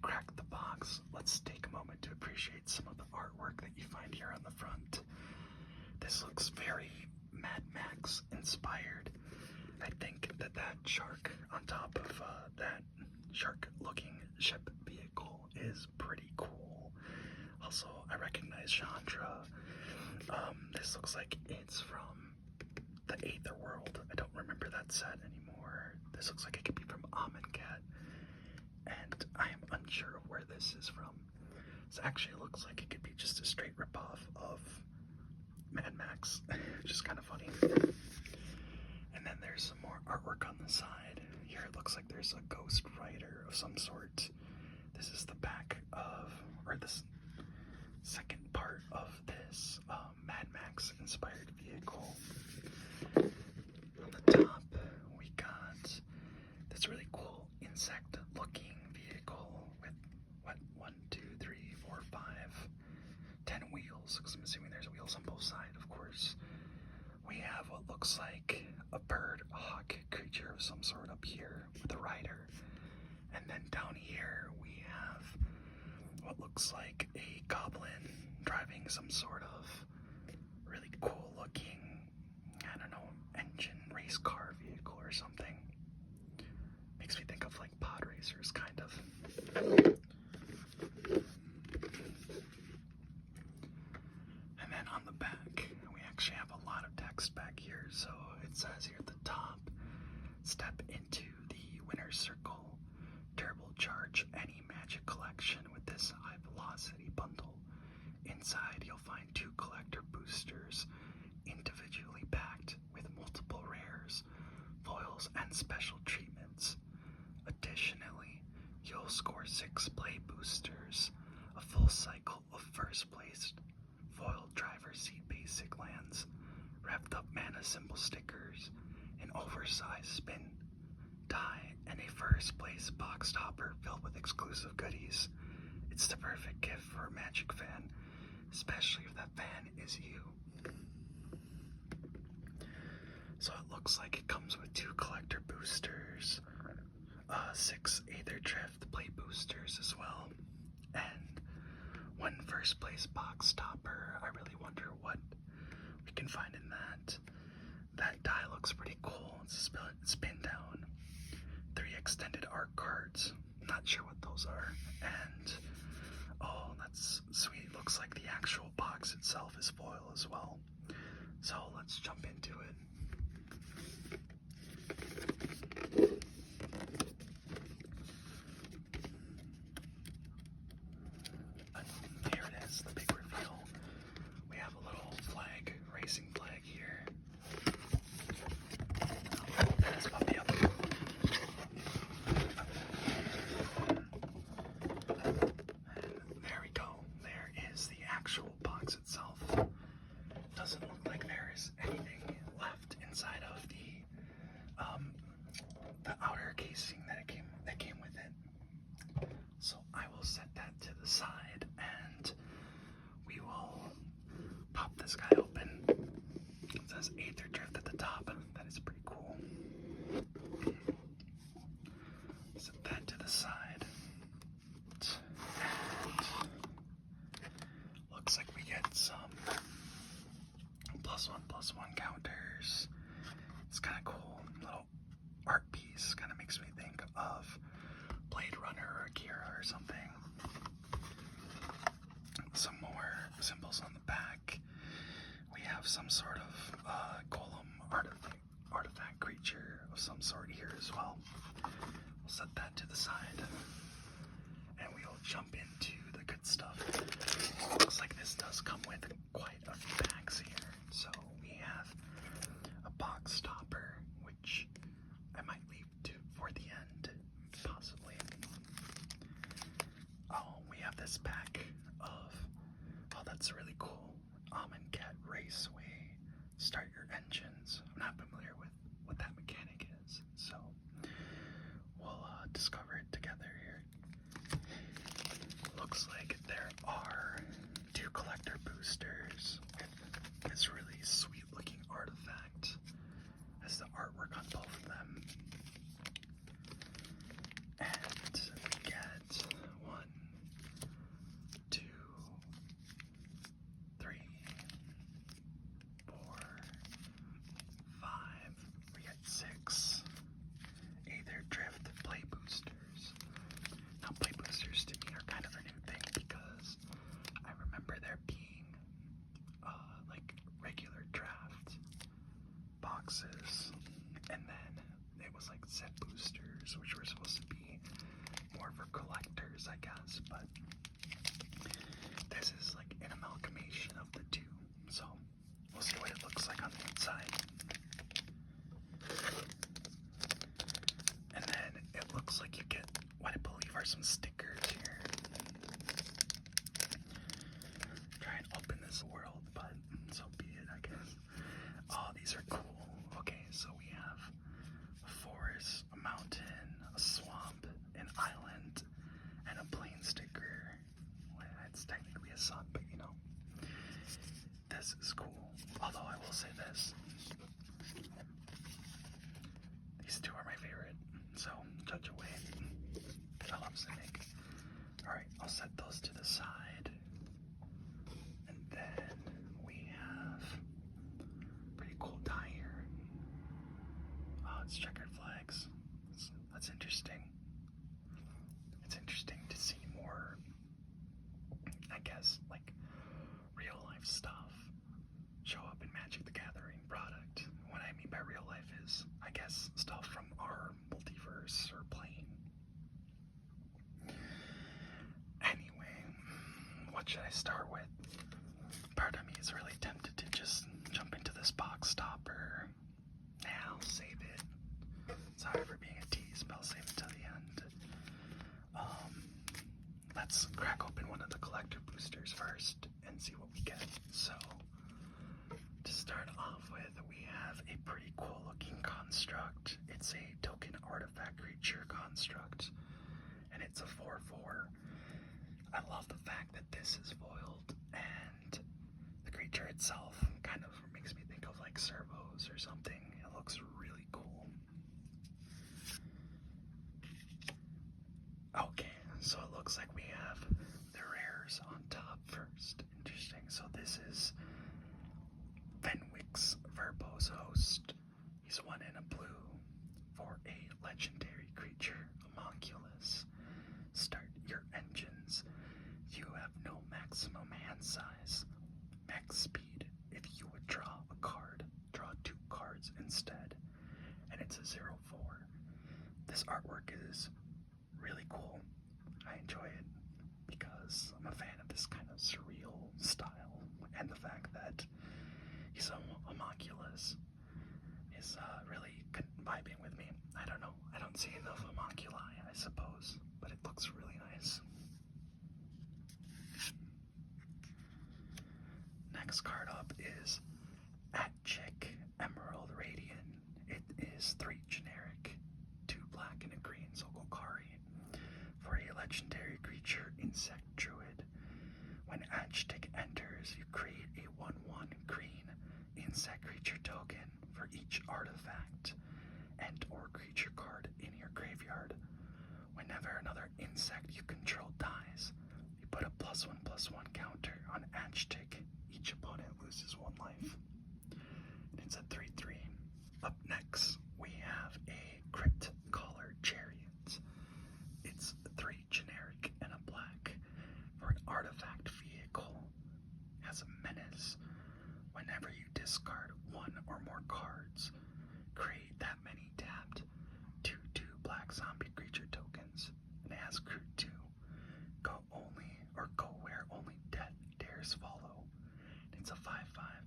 crack the box, let's take a moment to appreciate some of the artwork that you find here on the front. This looks very Mad Max inspired. I think that shark on top of that shark-looking ship vehicle is pretty cool. Also, I recognize Chandra. This looks like it's from the Aether world. I don't remember that set anymore. This looks like it could be from Amonkhet, and I am unsure of where this is from. This actually looks like it could be just a straight ripoff of Mad Max, which is kind of funny. And then there's some more artwork on the side. Here it looks like there's a Ghost Rider of some sort. This is the back of, or this second part of this Mad Max inspired vehicle. On the top, we got this really cool insect looking vehicle with, what, 1, 2, 3, 4, 5, 10 wheels, because I'm assuming there's wheels on both sides, of course. We have what looks like a bird, hawk creature of some sort up here with a rider. And then down here we have what looks like a goblin driving some sort of really cool looking, I don't know, engine race car vehicle or something. Makes me think of like pod racers, kind of. And then on the back, we actually have a lot of text back here. So it says here at the top, step into the winner's circle. Turbocharge any magic collection with this high velocity bundle. Inside, you'll find 2 collector boosters, individually packed with multiple rares, foils, and special treatments. Additionally, you'll score 6 play boosters, a full cycle of first placed foil driver seat basic lands, wrapped up mana symbol stickers, an oversized spin die, and a first place box topper filled with exclusive goodies. It's the perfect gift for a Magic fan, especially if that fan is you. So it looks like it comes with 2 collector boosters, 6 Aetherdrift play boosters as well, and 1 first place box topper. I really wonder what we can find in that. That die looks pretty cool. It's spin down. 3 extended art cards. Not sure what those are. And oh, that's sweet. Looks like the actual box itself is foil as well. So let's jump into it. And here it is, the big reveal. We have a little flag, racing flag here. I'll open this puppy up. There we go. There is the actual box itself. Doesn't look like there is anything left inside of the outer casing that came with it. So I will set that to the side and we will pop this guy open. It says Aetherdrift at the top. That is pretty cool. Set that to the side. And looks like we get some +1/+1 counters. It's kind of cool. Little art piece. Kind of makes me think of Blade Runner or Akira or something. Some more symbols on the back. We have some sort of golem artifact creature of some sort here as well. We'll set that to the side. And we'll jump into the good stuff. Looks like this does come with quite a few bags here. So we have a box topper, which I might leave for the end, possibly. Oh, we have this pack of, oh, that's really cool. Amonkhet Raceway. Start your engines. I'm not familiar with what that mechanic is, so we'll discover it together here. Looks like there are 2 collector boosters with this really sweet looking artifact. Has the artwork on both of them. And we get 1, boxes, and then it was like set boosters, which were supposed to be more for collectors, I guess, but this is like an amalgamation of the two, so we'll see what it looks like on the inside. And then it looks like you get what I believe are some stickers here. Try and open this world, but so be it, I guess. Oh, these are cool. Okay, so we have a forest, a mountain, a swamp, an island, and a plain sticker. Well, it's technically a sun, but you know. This is cool. Although I will say this. These two are my favorite, so judge away. I love Cynic. Alright, I'll set those to the side. And then we have pretty cool tie here. Oh, it's checkered flags. That's interesting. It's interesting to see more, I guess, like real life stuff show up in Magic the Gathering product. What I mean by real life is, I guess, stuff from our multiverse or plane. Anyway, what should I start with? Part of me is really tempted to just jump into this box topper. Yeah, I'll save it. Sorry for being a tease, but I'll save it till the end. Let's crack open one of the collector boosters first and see what we get. So, to start off with, we have a pretty cool looking construct. It's a token artifact creature construct, and it's a 4/4. I love the fact that this is foiled, and the creature itself kind of makes me think of like servos or something. It looks really cool. Okay, so it looks like we have the rares on top first. Interesting. So this is Fenwick's Verbose Host. He's 1 in a blue for a legendary creature, Homunculus. Start your engines. You have no maximum hand size. Max speed. If you would draw a card, draw 2 cards instead. And it's a 0/4. This artwork is really cool. I enjoy it because I'm a fan of this kind of surreal style, and the fact that he's a homunculus is really vibing with me. I don't know. I don't see enough homunculi, I suppose, but it looks really nice. Next card up is Atchick Emerald Radiant. It is 3 generic, 2 black and a green, so Golgari. For a legendary creature, Insect Druid. When Atchick enters, you create a 1/1 green insect creature token for each artifact and or creature card in your graveyard. Whenever another insect you control dies, you put a +1/+1 counter on Atchick. Each opponent loses 1 life. And it's a 3/3. Up next, we have a Crypt Caller Chariot. It's 3 generic and a black for an artifact vehicle. Has a menace. Whenever you discard 1 or more cards, create that many tapped 2/2 black zombie creature tokens. And it has crew 2. Go only, or go where only death dares follow. It's a 5/5.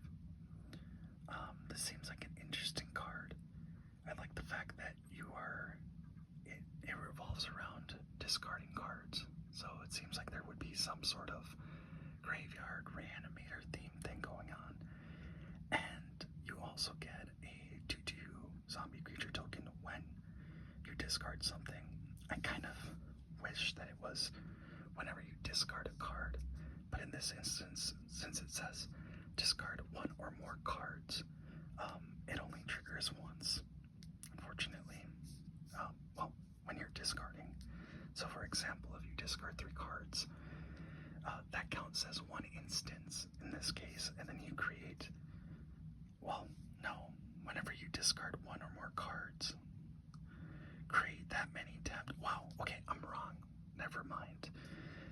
This seems like an interesting card. I like the fact that it revolves around discarding cards. So it seems like there would be some sort of graveyard reanimator theme thing going on. And you also get a 2/2 zombie creature token when you discard something. I kind of wish that it was whenever you discard a card, but in this instance, since it says discard 1 or more cards, it only triggers once, unfortunately. Well, when you're discarding. So for example, if you discard 3 cards, that counts as 1 instance in this case, and then you create, well, no, whenever you discard 1 or more cards, create that many tapped. Wow, okay, I'm wrong. Never mind.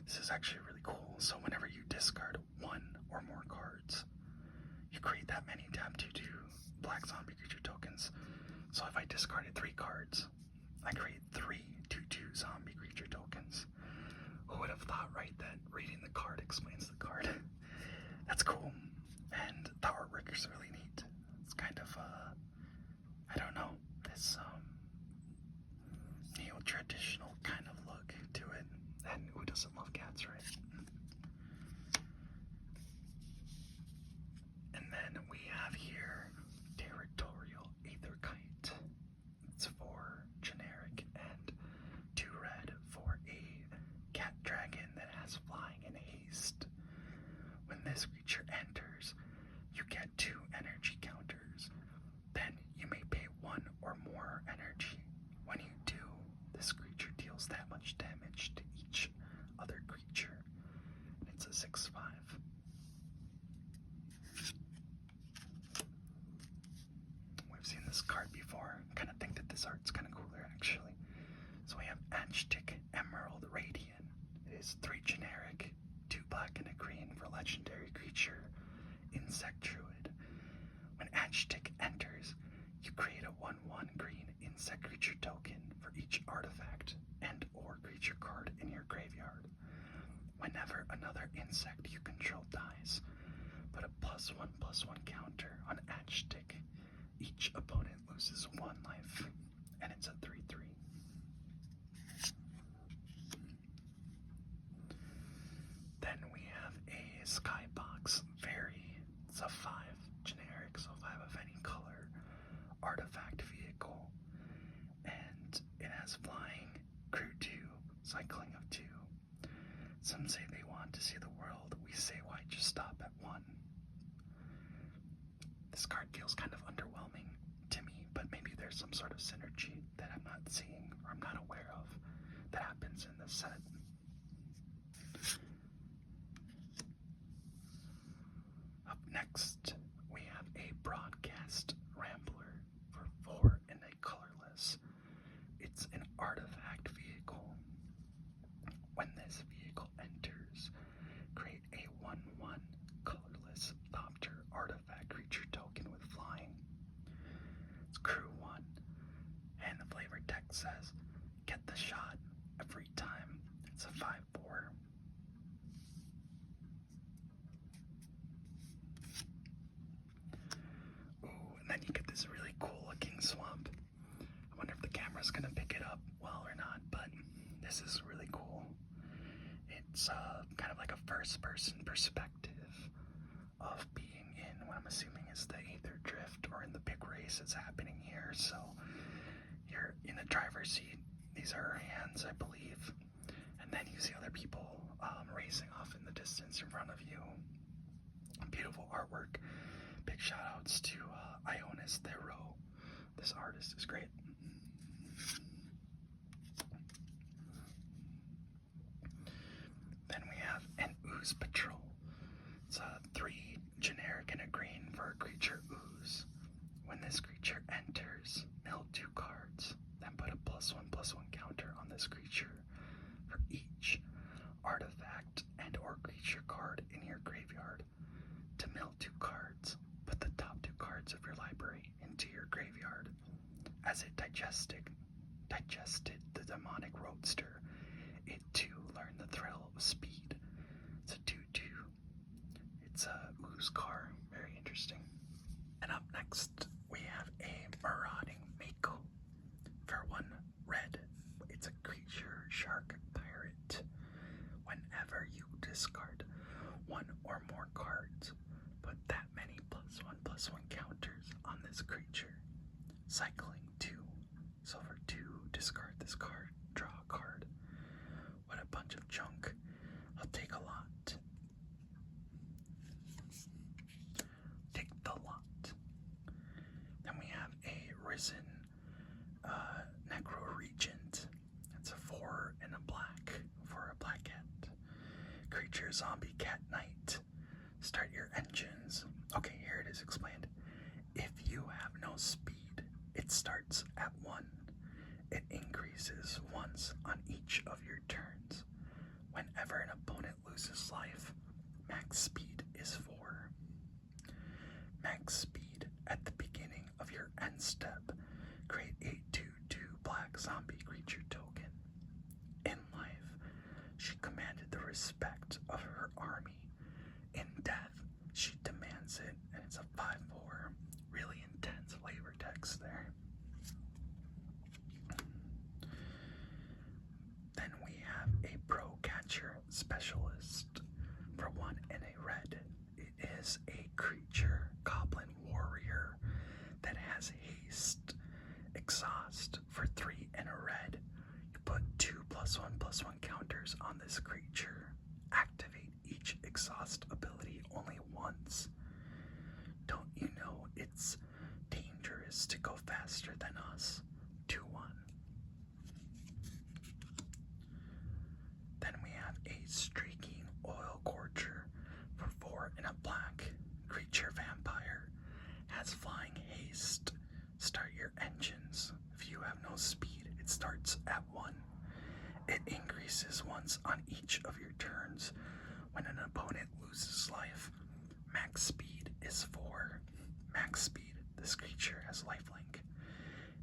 This is actually really cool. So whenever you discard 1 or more cards, you create that many tap 2/2 black zombie creature tokens. So if I discarded 3 cards, I create 3 2/2 zombie creature tokens. Who would have thought, right, that reading the card explains the card? That's cool. And the artwork is really neat. It's kind of, I don't know, this neo-traditional kind of look to it. And who doesn't love cats, right? And then we have here Territorial Aetherkite. It's 4 generic and 2 red for a cat dragon that has flying and haste. When this creature enters, you get 2 energy counters. Then you may pay 1 or more energy. When you do, this creature deals that much damage to each other creature. And it's a 6/5. We've seen this card before. I kind of think that this art's kind of cooler, actually. So we have Aetherdrift Emerald Radiant. It is 3 generic, 2 black and a green for legendary creature, Insect Druid. When Aetherdrift enters, you create a 1/1 green insect creature token for each artifact and or creature card in your graveyard. Whenever another insect you control dies, put a +1/+1 counter on Aetherdrift. Each opponent loses 1 life, and it's a 3/3. Then we have a Skybox Fairy. It's a 5 generic, so 5 of any color artifact vehicle, and it has flying, crew 2, cycling of 2. Some say they want to see the world. We say, why just stop at 1? This card feels kind of underwhelming to me, but maybe there's some sort of synergy that I'm not seeing or I'm not aware of that happens in this set. Up next, we have a Broadcast Rambler for 4 and a colorless. It's an artifact vehicle. When this vehicle enters, create a 1/1 colorless Thopter artifact creature token with flying. It's crew 1, and the flavor text says, get the shot every time. It's a 5/4. Ooh, and then you get this really cool looking swamp. I wonder if the camera's gonna pick it up well or not, but this is really cool. It's kind of like a first-person perspective of being in what I'm assuming is the Aetherdrift, or in the big race that's happening here. So you're in the driver's seat. These are her hands, I believe. And then you see other people racing off in the distance in front of you. Beautiful artwork. Big shout outs to Ionis Theroux. This artist is great. Then we have an Ooze Patrol. It's a 3 generic and a green for a creature Ooze. When this creature enters, mill 2 cards, then put a +1/+1 counter on this creature for each artifact and or creature card in your graveyard. To mill 2 cards, put the top 2 cards of your library into your graveyard. As it digested the demonic roadster, it too learned the thrill of speed. It's a 2/2. It's a Ooze car. Very interesting. And up next, we have a Marauding Mako for 1 red. It's a creature shark pirate. Whenever you discard 1 or more cards, put that many +1/+1 counters on this creature. Cycling 2. So for 2, discard this card, draw a card. What a bunch of junk. I'll take a lot. Take the lot. Then we have a Risen Necro Regent. It's a 4 and a black for a black cat. Creature Zombie Cat Knight. Start your engines. Okay, here it is explained. If you have no speed, it starts at 1. It increases once on each of your turns. Whenever an opponent loses life, max speed is 4. max speed at the beginning of your end step. Create a 2/2 black zombie creature token. In life, she commanded the respect of her army. In death, she demands it, and it's a 5/4. Really intense flavor text there. Then we have a Pro Catcher Specialist for 1 and a red. It is a creature goblin warrior that has haste, exhaust for 3 and a red. You put 2 +1/+1 counters on this creature. Activate each exhaust ability only once. Don't you know it's dangerous to go faster than us? 2/1. Then we have a Streaking Oil Gorger for 4 and a black. Creature vampire has flying haste. Start your engines. If you have no speed, it starts at 1. It increases once on each of your turns when an opponent loses life. Max speed is 4. Max speed, this creature has lifelink.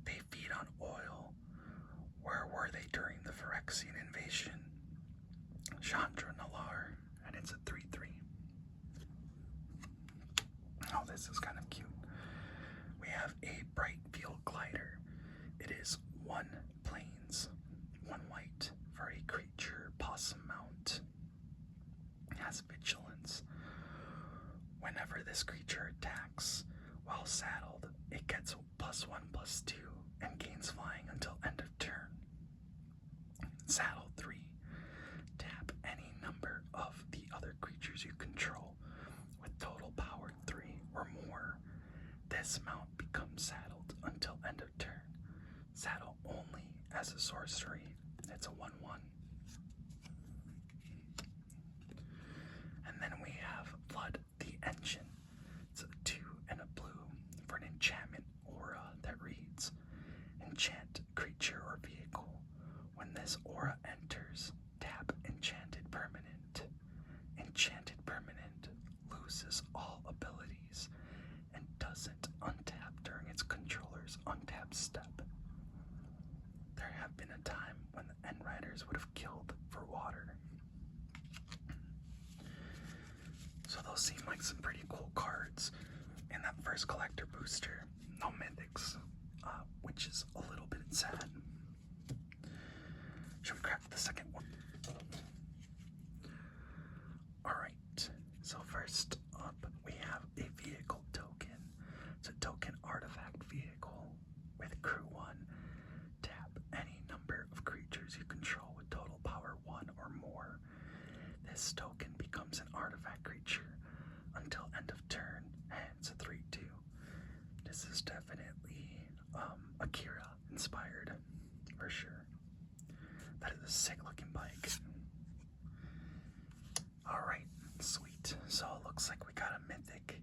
They feed on oil. Where were they during the Phyrexian invasion? Chandra Nalar, and it's a 3/3. Oh, this is kind of cute. We have a Bright Field Glider. It is 1 plains, 1 white for a creature possum mount. It has vigilance. Whenever this creature attacks while saddled, it gets +1/+2 and gains flying until end of turn. Saddle 3. Tap any number of the other creatures you control with total power 3 or more. This mount becomes saddled until end of turn. Saddle only as a sorcery. It's a 1/1. And then we have Flood the Engine. It's a 2 and a blue for an enchantment aura that reads, enchant creature or vehicle. When this aura enters, tap enchanted permanent. Enchanted permanent loses all abilities and doesn't untap during its controller's untap step. There have been a time when the End Riders would have killed for water. So those seem like some pretty cool cards. In that first collector booster, no mythics, which is a little bit sad. Should we crack the second one? Alright, so first up we have a vehicle token. It's a token artifact vehicle with crew 1. Tap any number of creatures you control with total power 1 or more. This token becomes an artifact creature until end of turn, and it's a 3/2. This is definitely Akira inspired, for sure. That is a sick looking bike. Alright, sweet. So it looks like we got a mythic.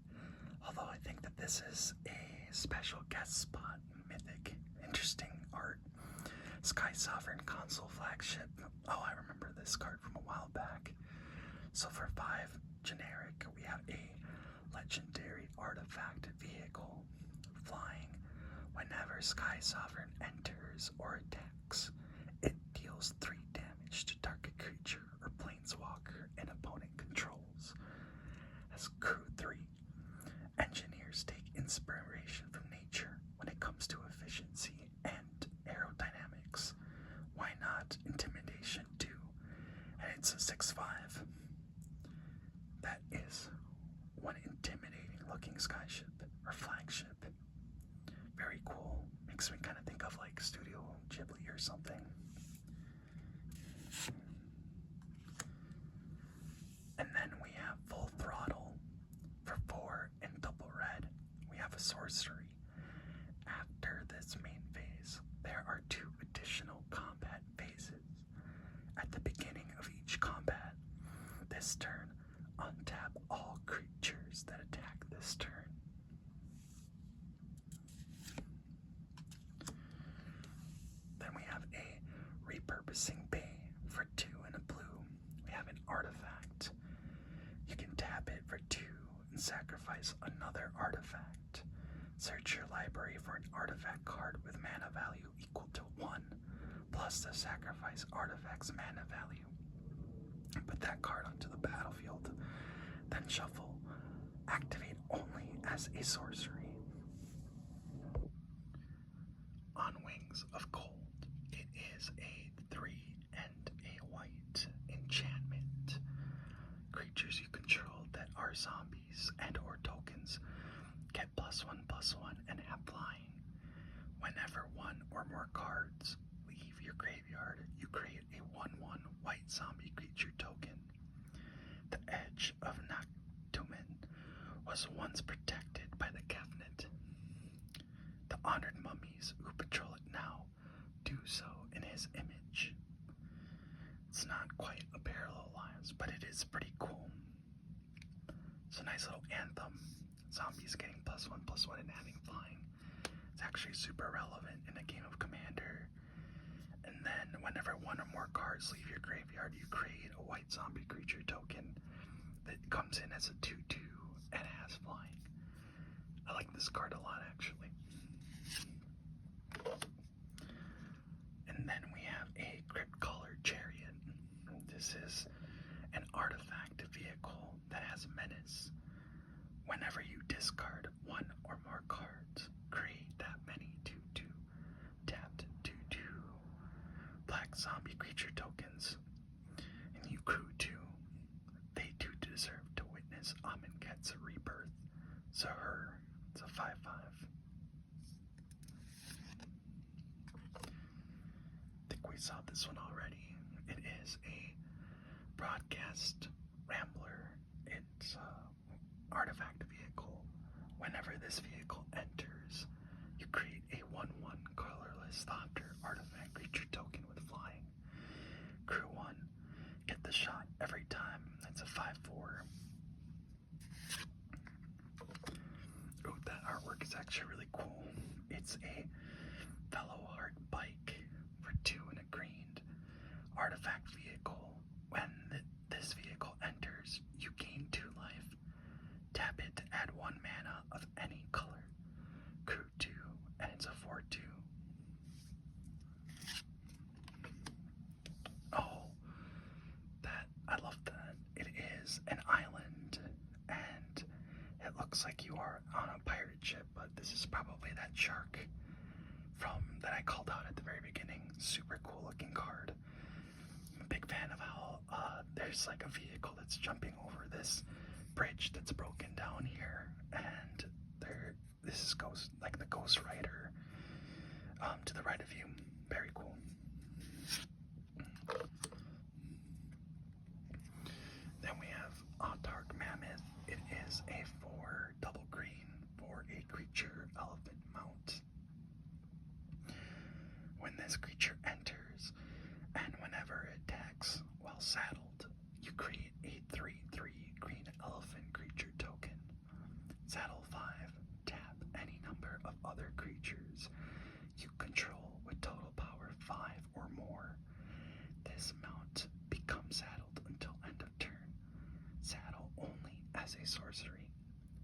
Although I think that this is a special guest spot mythic. Interesting art. Sky Sovereign console flagship. Oh, I remember this card from a while back. So for 5 generic, we have a legendary artifact vehicle. Flying. Whenever Sky Sovereign enters or attacks, it deals 3 damage to target creature or planeswalker an opponent controls. As crew 3, engineers take inspiration from nature when it comes to efficiency and aerodynamics. Why not intimidation too? And it's a 6/5. That is one intimidating looking skyship or flagship. Very cool. Makes me kind of think of like Studio Ghibli or something. And then we have Full Throttle for 4 and double red. We have a sorcery. After this main phase, there are 2 additional combat phases. At the beginning of each combat, this turn, untap all creatures that attack this turn. Then we have a Repurposing Bay for 2 and a blue. We have an artifact. You can tap it for 2 and sacrifice another artifact. Search your library for an artifact card with mana value equal to 1, plus the sacrifice artifact's mana value. Put that card onto the battlefield, then shuffle. Activate only as a sorcery. On Wings of Cold, it is a 3 and a white enchantment. Creatures you control that are zombies and or tokens get +1/+1 and have flying. Whenever one or more cards leave your graveyard, you create a 1/1 white zombie creature token. The edge of Naktumen was once protected by the Covenant. The honored mummies who patrol it now do so in his image. It's not quite a parallel lives, but it is pretty cool. It's a nice little anthem. Zombies getting +1/+1 and having flying. It's actually super relevant in a game of Commander. And then whenever one or more cards leave your graveyard, you create a white zombie creature token that comes in as a 2/2 and has flying. I like this card a lot, actually. And then we have a Crypt Caller Chariot. This is an artifact vehicle that has menace. Whenever you discard one or more cards, create that many 2/2 tapped 2/2 black zombie creature tokens, and you crew 2. They do deserve to witness Amonkhet's rebirth. Zahur, it's a 5/5. I think we saw this one already. It is a Broadcast Rambler. It's artifact vehicle. Whenever this vehicle enters, you create a 1/1 colorless Thopter artifact creature token with flying. Crew 1, get the shot every time. That's a 5/4. Ooh, that artwork is actually really cool. It's a Veloheart bike for 2 and a green artifact vehicle. When this vehicle enters, you gain 2 life. Tap it to add 1 mana of any color. Crew 2, and it's a 4/2. Oh, I love that. It is an island, and it looks like you are on a pirate ship, but this is probably that shark that I called out at the very beginning. Super cool looking card. I'm a big fan of how there's like a vehicle that's jumping over this bridge that's broken down here, and this goes like the Ghost Rider to the right of you. Very cool. Then we have Autarch Mammoth. It is a 4 double green for a creature elephant mount. When this creature enters, and whenever it attacks while saddled, you create a 3/3 green elephant creature token. Saddle 5, tap any number of other creatures you control with total power 5 or more. This mount becomes saddled until end of turn. Saddle only as a sorcery,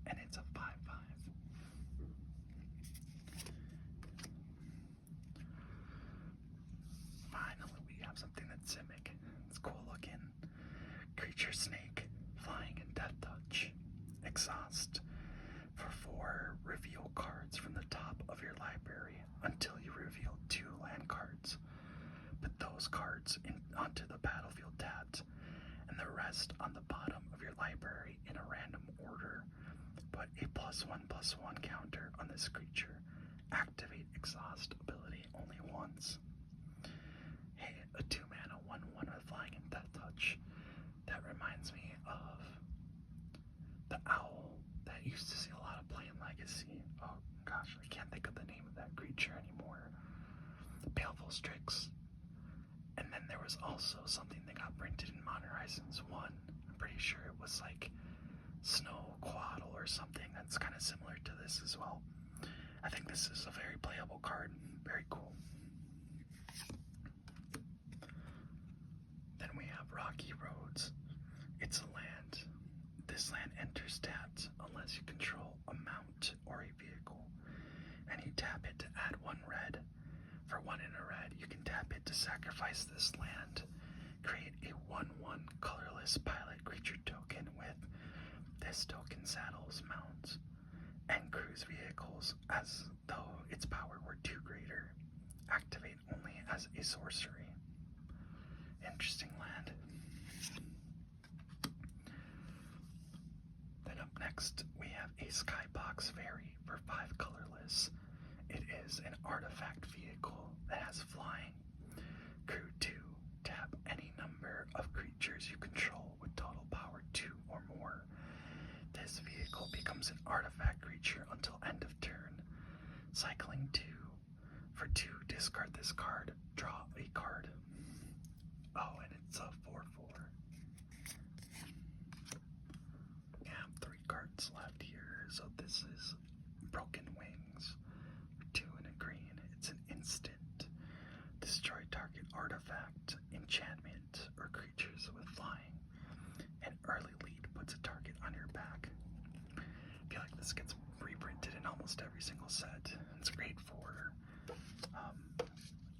and it's a 5/5. Finally, we have something that's Simic. It's cool looking. Creature Snake, flying and death touch. Exhaust. For 4, reveal cards from the top of your library until you reveal 2 land cards. Put those cards onto the battlefield tapped, and the rest on the bottom of your library in a random order. Put a +1/+1 counter on this creature. Activate Exhaust ability only once. Hey, a 2 mana 1/1 with flying and death touch. That reminds me of the owl that used to see a lot of play in Legacy. Oh gosh, I can't think of the name of that creature anymore. Baleful Strix. And then there was also something that got printed in Modern Horizons 1. I'm pretty sure it was like Snow Quaddle or something that's kind of similar to this as well. I think this is a very playable card. Very cool. Then we have Rocky Roads. It's a land. This land enters tapped unless you control a mount or a vehicle. tap it to add 1 red. For 1 in a red, you can tap it to sacrifice this land. Create a 1/1 colorless pilot creature token with this token saddles, mounts, and cruise vehicles as though its power were 2 greater. Activate only as a sorcery. Interesting land. Then up next, we have a Skybox Fairy for 5 colorless. It is an artifact vehicle that has flying. Crew 2, tap any number of creatures you control with total power 2 or more. This vehicle becomes an artifact creature until end of turn. Cycling 2. For 2, discard this card, draw a card. Oh, and it's a 4/4. We have 3 cards left here, so this is Broken Wings. For 2 and a green, it's an instant. Destroy target artifact, enchantment, or creatures with flying. An early lead puts a target on your back. I feel like this gets reprinted in almost every single set. It's great for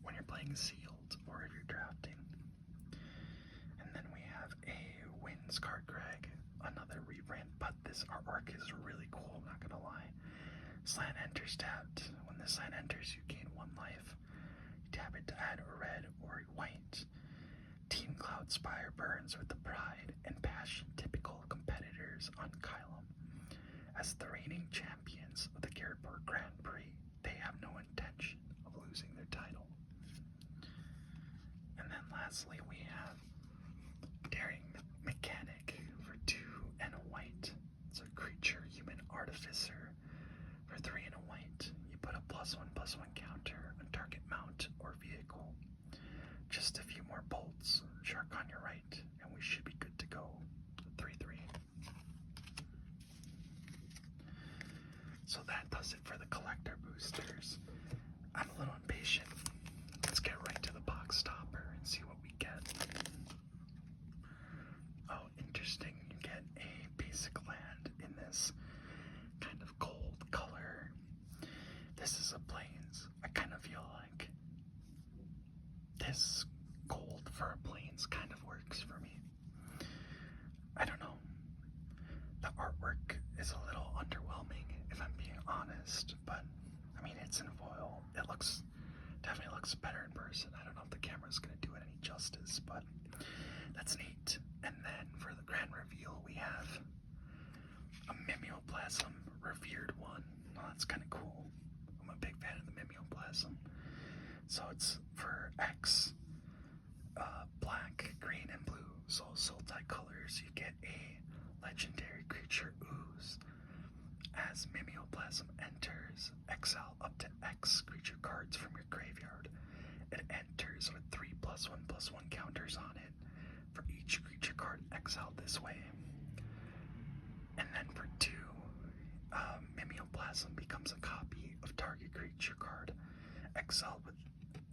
when you're playing sealed or if you're drafting. And then we have a Winds card, Greg, another reprint, but this artwork is really cool, I'm not gonna lie. Slant enters tapped. When this slant enters, you gain 1 life. You tap it to add a red or a white. Team Cloud Spire burns with the pride and passion typical of competitors on Kylum. As the reigning champions of the Garrett Grand Prix, they have no intention of losing their title. And then lastly, we have Daring Mechanic for 2 and a white. It's a creature, human artificer. For 3 and a white, you put a +1/+1 counter on target mount or vehicle. Just a few more bolts, shark on your right, and we should be good to go. 3/3. So that does it for the collector boosters. I'm a little impatient. Let's get right to the box stopper and see what we get. Oh, interesting. You get a basic land in this kind of gold color. This is a Plains. I kind of feel like this gold for a Plains kind of works for me. I don't know. The artwork is a little underwhelming, if I'm being honest, but I mean, it's in foil. It definitely looks better in person. I don't know if the camera's going to do it any justice, but that's neat. And then for the grand reveal, we have a Mimeoplasm Revered one. Oh, that's kind of cool. I'm a big fan of the Mimeoplasm. So it's for X, black, green, and blue. So Sultai colors, you get a legendary creature Ooze. As Mimeoplasm enters, exile up to X creature cards from your graveyard. It enters with 3 +1/+1 counters on it for each creature card exiled this way. And then for 2, Mimeoplasm becomes a copy of target creature card exiled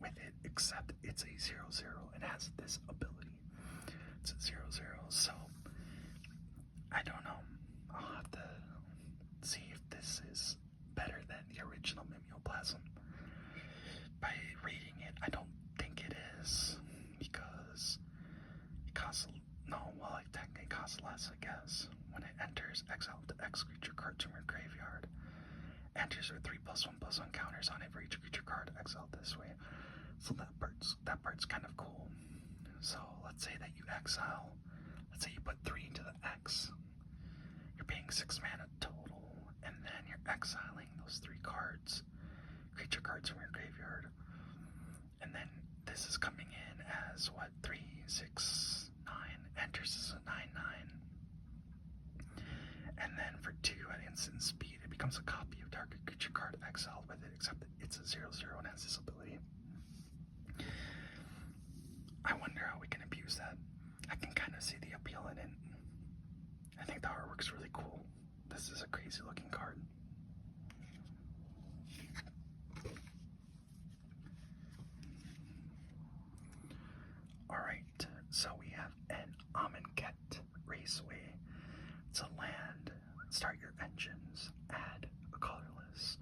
with it, except it's a 0/0 and has this ability. It's a 0/0, so I don't know. I'll have to see if this is better than the original Mimeoplasm. By reading it, I don't think it is, because it costs, technically costs less, I guess. When it enters, exile up to X creature cards from your graveyard. Enters with 3 +1/+1 counters on it for each creature card exiled this way. So that part's kind of cool. So let's say that you exile. Let's say you put 3 into the X. You're paying 6 mana total, and then you're exiling those 3 cards, creature cards from your graveyard. And then this is coming in as 3, 6, 9. Enters as a 9/9. And then for 2 at instant speed, it becomes a copy of target creature card exiled with it, except that it's a 0/0 and has this ability. I wonder how we can abuse that. I can kind of see the appeal in it. I think the artwork's really cool. This is a crazy looking card. Alright, so we have an Amonkhet Raceway. It's a land. Start your engines. Add a colorless.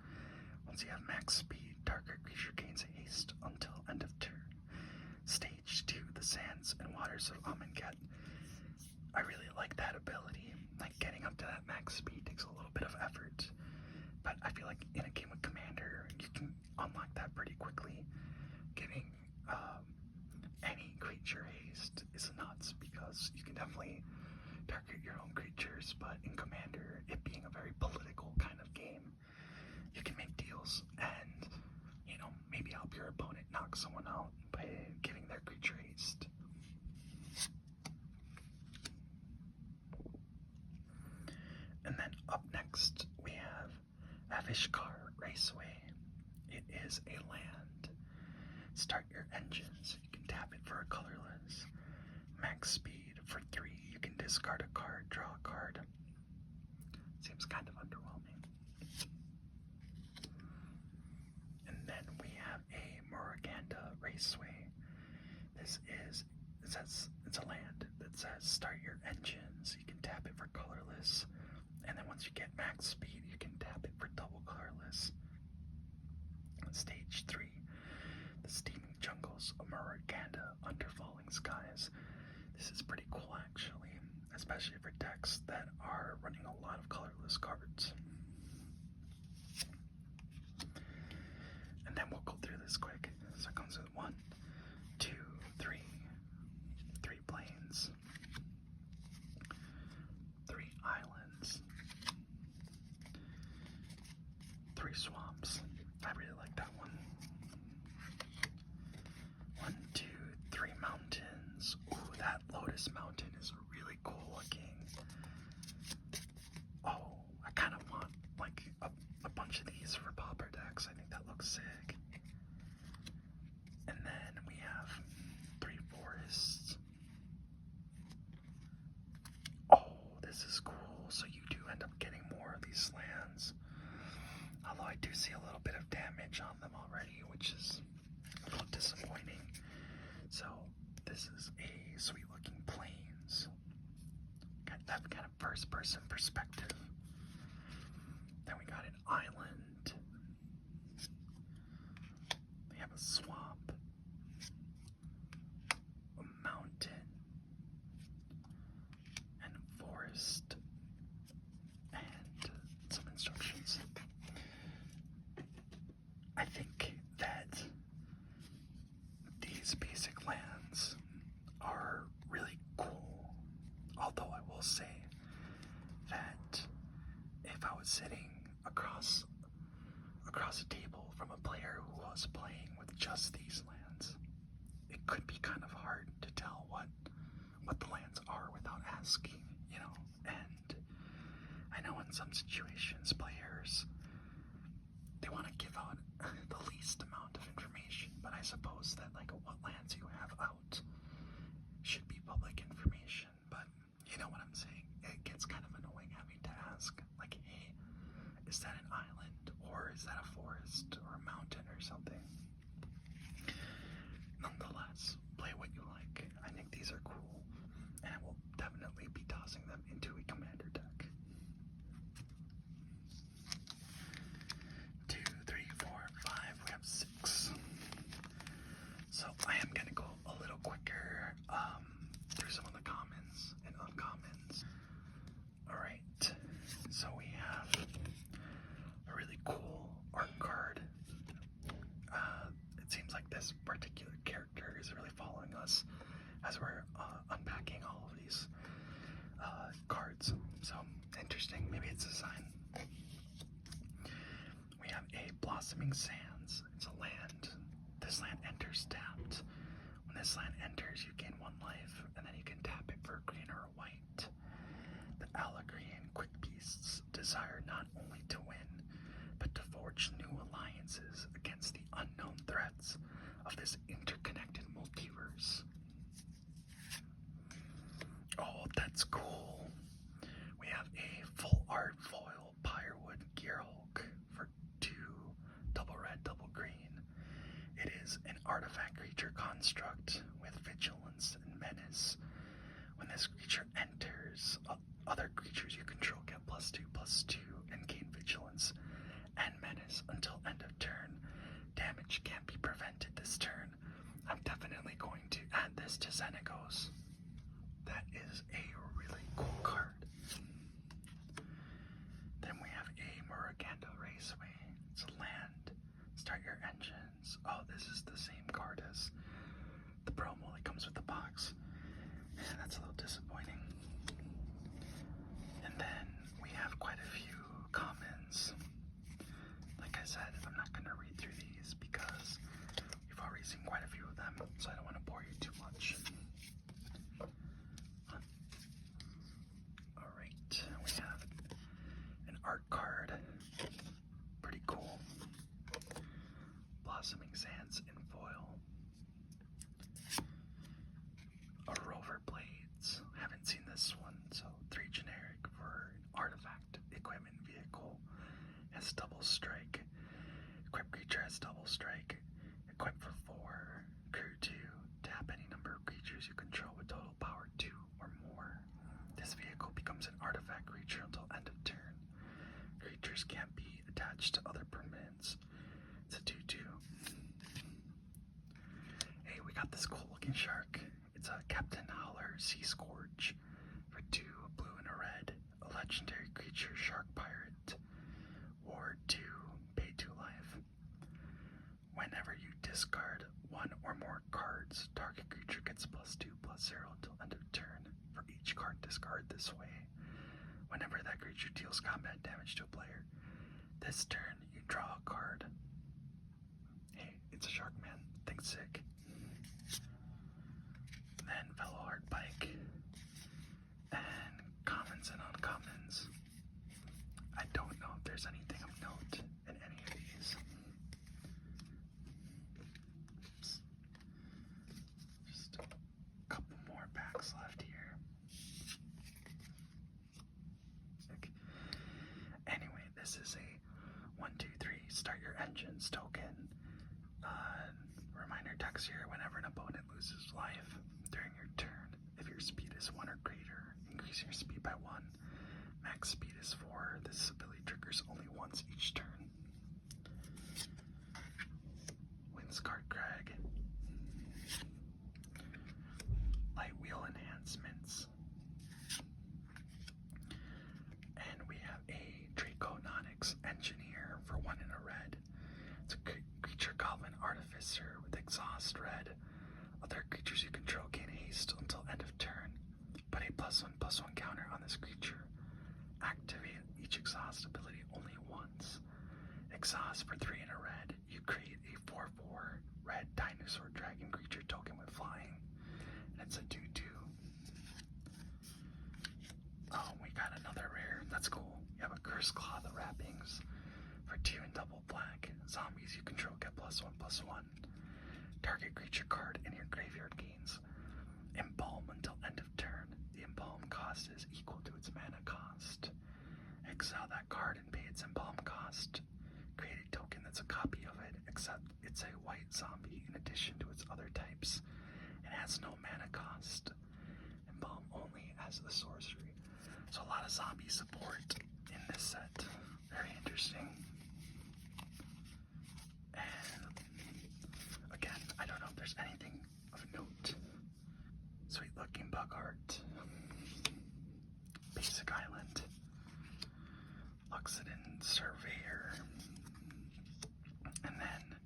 When Once you have max speed, target creature gains haste until end of turn. Stage 2, the sands and waters of Amonkhet. I really like that ability. Like, getting up to that max speed takes a little bit of effort, but I feel like in a game with Commander, you can unlock that pretty quickly. Giving any creature haste is nuts because you can definitely target your own creatures, but in Commander, it being a very political kind of game, you can make deals and, you know, maybe help your opponent knock someone out by giving their creature haste. And then up next, we have Avishkar Raceway. It is a land. Start your engines. You can tap it for a colorless. Max speed for 3. You can discard a card, draw a card. Seems kind of underwhelming. And then we have a Moraganda Raceway. It says it's a land that says start your engines. You can tap it for colorless. And then once you get max speed, you can tap it for double colorless. Stage 3, the Steaming Jungles of Moraganda Under Falling Skies. This is pretty cool, actually, especially for decks that are running a lot of colorless cards. And then we'll go through this quick. So it comes with 1, 2, 3 plains, 3 islands, 3 swamps. I really like that one. 1, 2, 3 mountains. Ooh, that Lotus Mountain is really cool looking. Oh, I kind of want like a bunch of these for pauper decks. I think that looks sick. And then we have 3 forests. Oh, this is cool. So you do end up getting more of these lands. Although I do see a little bit of damage on them already, which is a little disappointing. So this is a sweet looking plains. Got that kind of first person perspective. Then we got an island. We have a swamp, a mountain, and a forest, and some instructions. I think that these basic lands are really cool, although I will say that if I was sitting across a table from a player who was playing with just these lands, it could be kind of hard to tell what the lands are without asking, you know. And I know in some situations players, they want to give out the least amount of information, but I suppose that like what lands you have out should be public information. But you know what I'm saying, it gets kind of annoying having to ask, like, hey, is that an island, or is that a forest, or a mountain, or something? Nonetheless, play what you like. I think these are cool, and I will definitely be tossing them into a commander deck. 2, 3, 4, 5, we have 6. So I am going to go a little quicker through some of the commons and uncommons. Alright, so we have a really cool art card. It seems like this particular character is really following us as we're unpacking all of these cards. So, interesting. Maybe it's a sign. We have a Blossoming Sands. It's a land. This land enters tapped. When this land enters, you gain 1 life, and then you can tap it for a green or a white. The Allegrian Quick Beasts desire not only to win, but to forge new alliances against the unknown threats of this interconnected multiverse. Oh, that's cool. We have a full art foil Pyrewood Gearhulk for 2 double red, double green. It is an artifact creature construct with vigilance and menace. When this creature enters, other creatures you control get +2/+2 and gain vigilance and menace until end of cards. Oh, this is the same card as the promo that comes with the box. Yeah, that's a little disappointing. And then we have quite a few commons. Like I said, I'm not going to read through these because we've already seen quite a few of them, so I don't want to bore you too much. Alright, we have an art card. Pretty cool. Blossoming Sands in foil. A Rover Blades. Haven't seen this one, so 3 generic for artifact, equipment, vehicle. Has double strike. Equipped creature has double strike. Equipped for 4. Crew 2. Tap any number of creatures you control with total power 2 or more. This vehicle becomes an artifact creature until end of turn. Creatures can't be attached to other permanents. It's a 2/2. Hey, we got this cool looking shark. It's a Captain Howler Sea Scourge for 2 blue and a red. A legendary creature, Shark Pirate. Ward 2, pay 2 life. Whenever you discard 1 or more cards, target creature gets +2/+0 until end of turn. For each card discarded this way, whenever that creature deals combat damage to a player, this turn you draw a card. Hey, it's a shark man. Think sick. Then Fellow Hard Bike. And commons and uncommons. I don't know if there's anything of note in any of these. Oops. Just a couple more packs left here. Okay. Anyway, this is a 1, 2, 3 start your engines token. Reminder text here: whenever an opponent loses life during your turn, if your speed is 1 or greater, increase your speed by 1. Max speed is 4. This ability triggers only once each turn. Windscard Crag. Light Wheel Enhancements. And we have a Dracononyx Engineer for 1 in a red. It's a creature goblin artificer with exhaust red. Other creatures you control gain haste until end of turn. Put a +1/+1 counter on this creature. Activate each exhaust ability only once. Exhaust for 3 in a red. You create a 4/4 red dinosaur dragon creature token with flying. And it's a 2/2. Oh, we got another rare. That's cool. You have a Curse Claw the Wrappings for 2 in double black. Zombies you control get +1/+1. Target creature card in your graveyard gains Embalm until end of turn. The Embalm cost is equal to its mana cost. Exile that card and pay its Embalm cost. Create a token that's a copy of it, except it's a white zombie in addition to its other types. It has no mana cost. Embalm only as a sorcery. So a lot of zombie support in this set. Very interesting. And again, I don't know if there's anything of note. Sweet looking bug art. Basic Island. Luxodon Surveyor. And then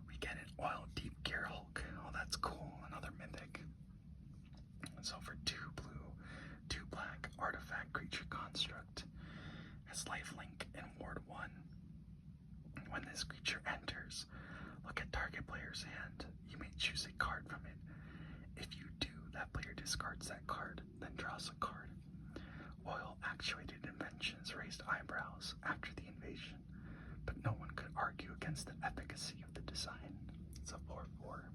we get an Oil Deep Gear Hulk. Oh, that's cool. Another mythic. So for 2 blue, 2 black, artifact creature construct. Has lifelink and ward 1. When this creature enters, look at target player's hand. You may choose a card from it. If you do, that player discards that card, then draws a card. Oil-actuated inventions raised eyebrows after the invasion, but no one could argue against the efficacy of the design. It's a 4/4.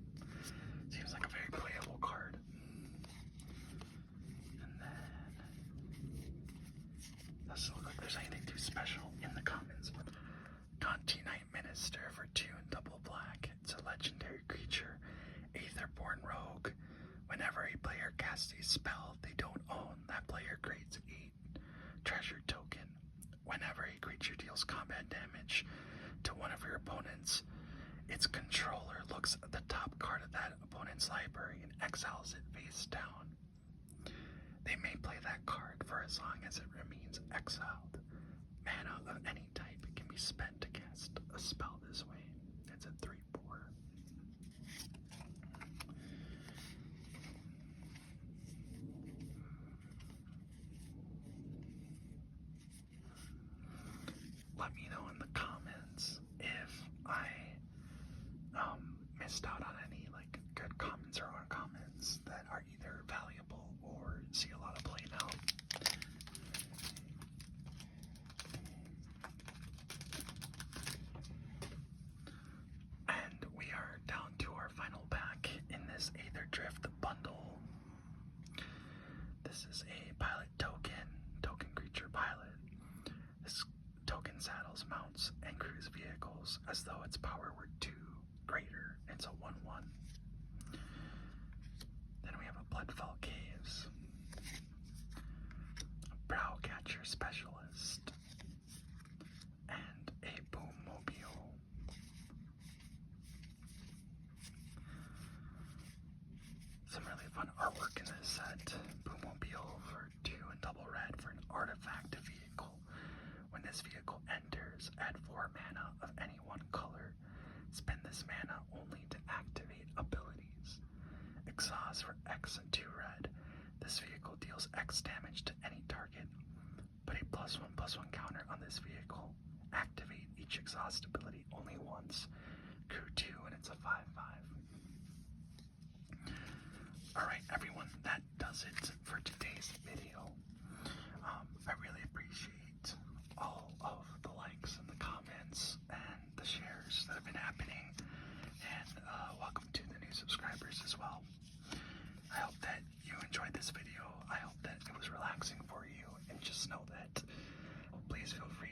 Seems like a very playable card. And then, doesn't look like there's anything too special in the commons. Conti Knight Minister for 2 in double black. It's a legendary creature. Aetherborn Rogue. Whenever a player casts a spell they don't own, that player creates a treasure token. Whenever a creature deals combat damage to one of your opponents, its controller looks at the top card of that opponent's library and exiles it face down. They may play that card for as long as it remains exiled. Mana of any type can be spent to cast a spell this way. It's a 3/4. missed out on any like good comments or uncommons that are either valuable or see a lot of play now. And we are down to our final pack in this Aetherdrift Bundle. This is a pilot token creature pilot. This token saddles, mounts, and crews vehicles as though its power were 2 greater. It's a 1/1. Then we have a Bloodfall Caves, a Brow Catcher Specialist, and a Boommobile. Some really fun artwork in this set. Boommobile for 2 and double red for an artifact vehicle. When this vehicle enters, add 4 mana of any one color. Spend this mana only to activate abilities. Exhaust for X and 2 red. This vehicle deals X damage to any target. Put a +1/+1 counter on this vehicle. Activate each exhaust ability only once. Crew 2 and it's a 5/5. Alright everyone, that does it for today's video. I really appreciate all of the likes and the comments and the shares that have been happening, and welcome to the new subscribers as well. I hope that you enjoyed this video. I hope that it was relaxing for you, and just know that please feel free